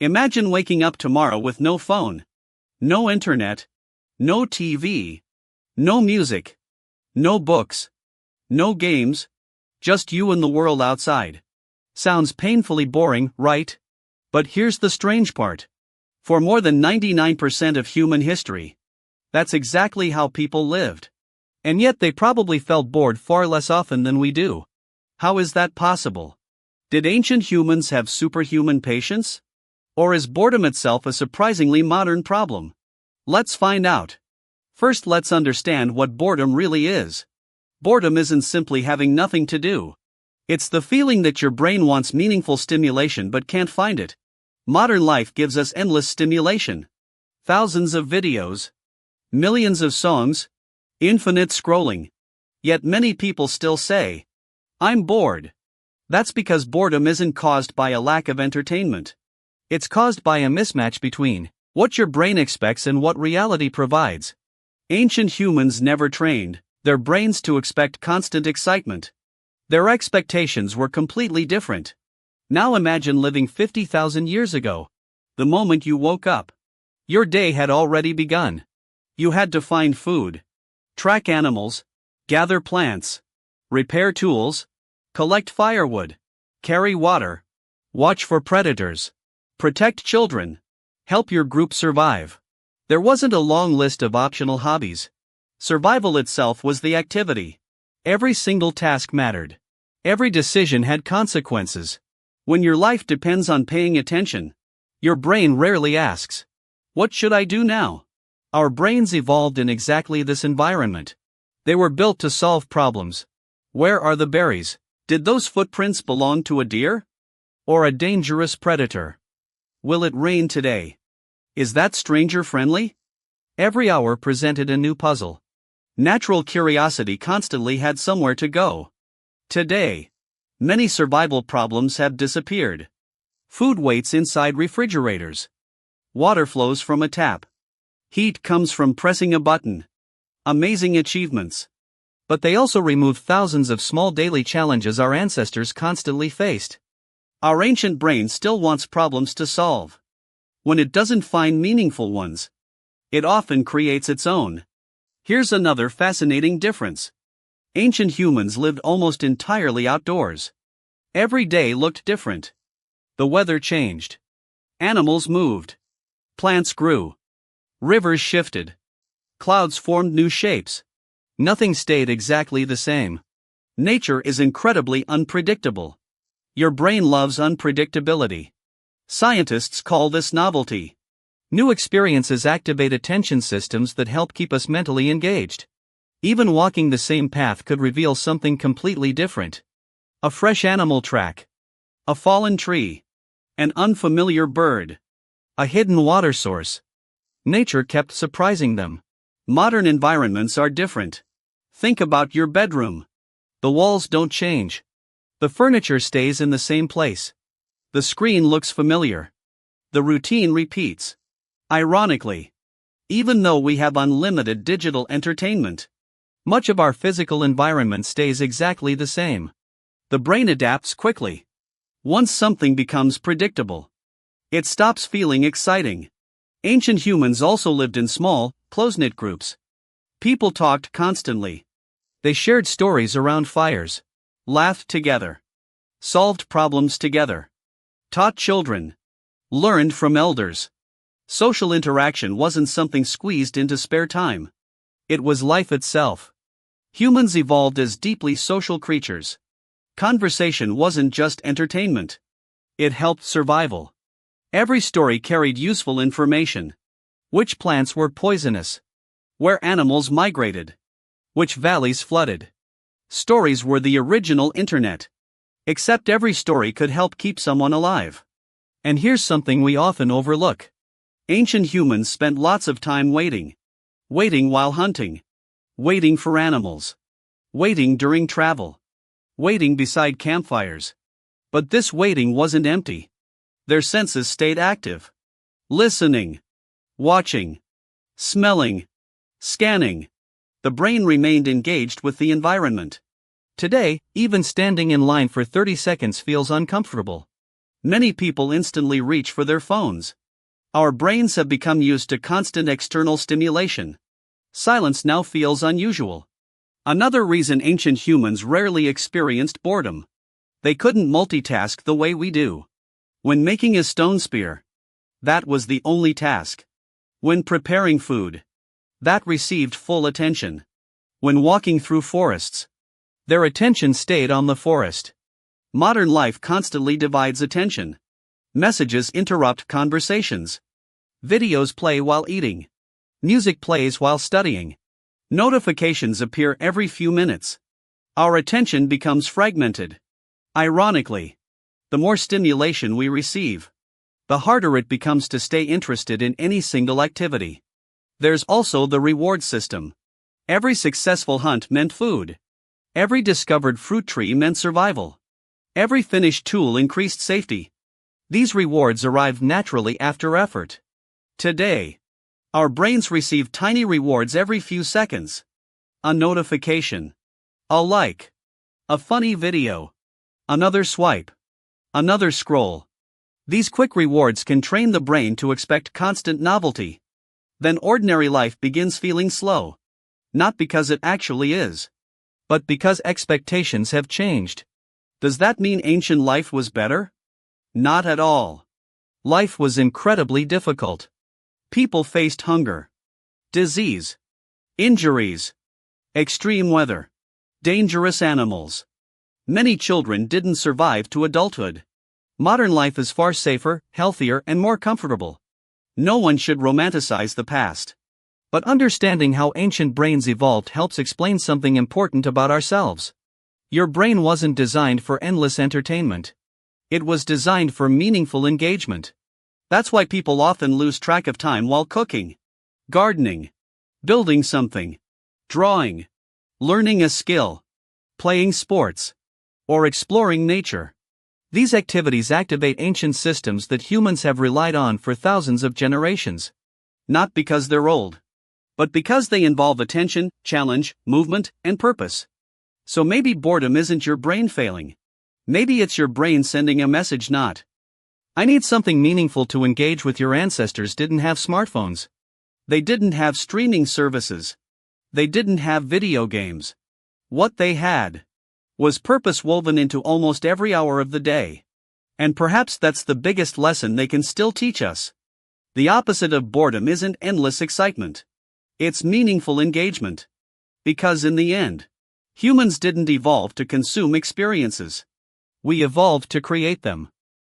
Imagine waking up tomorrow with no phone, no internet, no TV, no music, no books, no games, just you and the world outside. Sounds painfully boring, right? But here's the strange part. For more than 99% of human history, that's exactly how people lived. And yet they probably felt bored far less often than we do. How is that possible? Did ancient humans have superhuman patience? Or is boredom itself a surprisingly modern problem? Let's find out. First, let's understand what boredom really is. Boredom isn't simply having nothing to do. It's the feeling that your brain wants meaningful stimulation but can't find it. Modern life gives us endless stimulation. Thousands of videos, millions of songs, infinite scrolling. Yet many people still say, "I'm bored." That's because boredom isn't caused by a lack of entertainment. It's caused by a mismatch between what your brain expects and what reality provides. Ancient humans never trained their brains to expect constant excitement. Their expectations were completely different. Now imagine living 50,000 years ago. The moment you woke up, your day had already begun. You had to find food, track animals, gather plants, repair tools, collect firewood, carry water, watch for predators, protect children, help your group survive. There wasn't a long list of optional hobbies. Survival itself was the activity. Every single task mattered. Every decision had consequences. When your life depends on paying attention, your brain rarely asks, "What should I do now?" Our brains evolved in exactly this environment. They were built to solve problems. Where are the berries? Did those footprints belong to a deer? Or a dangerous predator? Will it rain today? Is that stranger friendly? Every hour presented a new puzzle. Natural curiosity constantly had somewhere to go. Today, many survival problems have disappeared. Food waits inside refrigerators. Water flows from a tap. Heat comes from pressing a button. Amazing achievements. But they also remove thousands of small daily challenges our ancestors constantly faced. Our ancient brain still wants problems to solve. When it doesn't find meaningful ones, it often creates its own. Here's another fascinating difference. Ancient humans lived almost entirely outdoors. Every day looked different. The weather changed. Animals moved. Plants grew. Rivers shifted. Clouds formed new shapes. Nothing stayed exactly the same. Nature is incredibly unpredictable. Your brain loves unpredictability. Scientists call this novelty. New experiences activate attention systems that help keep us mentally engaged. Even walking the same path could reveal something completely different. A fresh animal track. A fallen tree. An unfamiliar bird. A hidden water source. Nature kept surprising them. Modern environments are different. Think about your bedroom. The walls don't change. The furniture stays in the same place. The screen looks familiar. The routine repeats. Ironically, even though we have unlimited digital entertainment, much of our physical environment stays exactly the same. The brain adapts quickly. Once something becomes predictable, it stops feeling exciting. Ancient humans also lived in small, close-knit groups. People talked constantly. They shared stories around fires, laughed together, solved problems together, taught children, learned from elders. Social interaction wasn't something squeezed into spare time. It was life itself. Humans evolved as deeply social creatures. Conversation wasn't just entertainment. It helped survival. Every story carried useful information. Which plants were poisonous? Where animals migrated? Which valleys flooded? Stories were the original internet. Except every story could help keep someone alive. And here's something we often overlook. Ancient humans spent lots of time waiting. Waiting while hunting. Waiting for animals. Waiting during travel. Waiting beside campfires. But this waiting wasn't empty. Their senses stayed active. Listening. Watching. Smelling. Scanning. The brain remained engaged with the environment. Today, even standing in line for 30 seconds feels uncomfortable. Many people instantly reach for their phones. Our brains have become used to constant external stimulation. Silence now feels unusual. Another reason ancient humans rarely experienced boredom. They couldn't multitask the way we do. When making a stone spear, that was the only task. When preparing food, that received full attention. When walking through forests, their attention stayed on the forest. Modern life constantly divides attention. Messages interrupt conversations. Videos play while eating. Music plays while studying. Notifications appear every few minutes. Our attention becomes fragmented. Ironically, the more stimulation we receive, the harder it becomes to stay interested in any single activity. There's also the reward system. Every successful hunt meant food. Every discovered fruit tree meant survival. Every finished tool increased safety. These rewards arrived naturally after effort. Today, our brains receive tiny rewards every few seconds. A notification. A like. A funny video. Another swipe. Another scroll. These quick rewards can train the brain to expect constant novelty. Then ordinary life begins feeling slow. Not because it actually is, but because expectations have changed. Does that mean ancient life was better? Not at all. Life was incredibly difficult. People faced hunger, disease, injuries, extreme weather, dangerous animals. Many children didn't survive to adulthood. Modern life is far safer, healthier, and more comfortable. No one should romanticize the past. But understanding how ancient brains evolved helps explain something important about ourselves. Your brain wasn't designed for endless entertainment. It was designed for meaningful engagement. That's why people often lose track of time while cooking, gardening, building something, drawing, learning a skill, playing sports, or exploring nature. These activities activate ancient systems that humans have relied on for thousands of generations. Not because they're old, but because they involve attention, challenge, movement, and purpose. So maybe boredom isn't your brain failing. Maybe it's your brain sending a message not. I need something meaningful to engage with. Your ancestors didn't have smartphones. They didn't have streaming services. They didn't have video games. What they had was purpose woven into almost every hour of the day. And perhaps that's the biggest lesson they can still teach us. The opposite of boredom isn't endless excitement. It's meaningful engagement. Because in the end, humans didn't evolve to consume experiences. We evolved to create them.